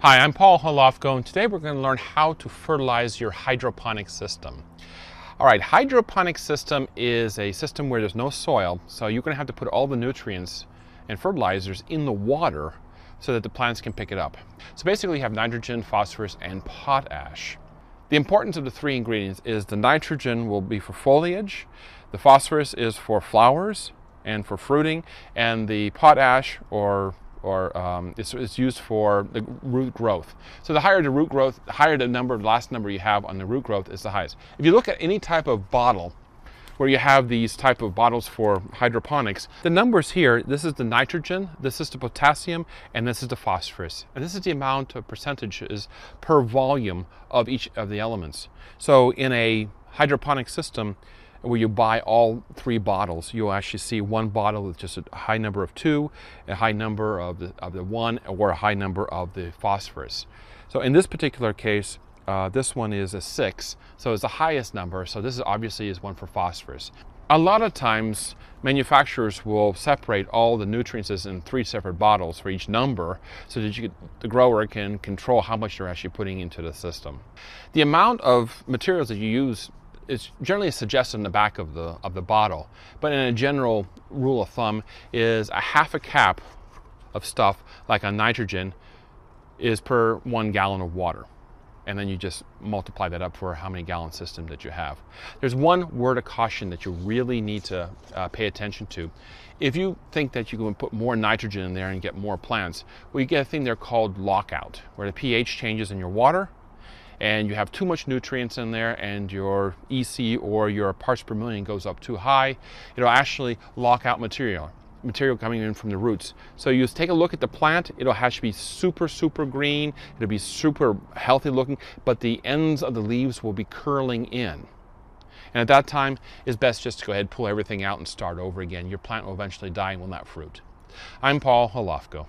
Hi, I'm Paul Holofko, and today we're going to learn how to fertilize your hydroponic system. All right, hydroponic system is a system where there's no soil, so you're going to have to put all the nutrients and fertilizers in the water so that the plants can pick it up. So basically you have nitrogen, phosphorus, and potash. The importance of the three ingredients is the nitrogen will be for foliage, the phosphorus is for flowers and for fruiting, and the potash it's used for the root growth. So the higher the root growth, the higher the last number you have on the root growth is the highest. If you look at any type of bottle where you have these type of bottles for hydroponics, the numbers here, this is the nitrogen, this is the potassium, and this is the phosphorus. And this is the amount of percentages per volume of each of the elements. So in a hydroponic system, where you buy all three bottles, you'll actually see one bottle with just a high number of 2, a high number of the 1, or a high number of the phosphorus. So in this particular case, this one is a 6, so it's the highest number, so this is obviously is one for phosphorus. A lot of times manufacturers will separate all the nutrients in 3 separate bottles for each number so that the grower can control how much they're actually putting into the system. The amount of materials that you use is generally suggested in the back of the bottle, but in a general rule of thumb is a half a cap of stuff like a nitrogen is per 1 gallon of water, and then you just multiply that up for how many gallon system that you have. There's one word of caution that you really need to pay attention to. If you think that you can put more nitrogen in there and get more plants, well, you get a thing there called lockout, where the pH changes in your water and you have too much nutrients in there and your EC or your parts per million goes up too high, it'll actually lock out material coming in from the roots. So you just take a look at the plant, it'll have to be super green, it'll be super healthy looking, but the ends of the leaves will be curling in. And at that time, it's best just to go ahead and pull everything out and start over again. Your plant will eventually die and will not fruit. I'm Paul Holofko.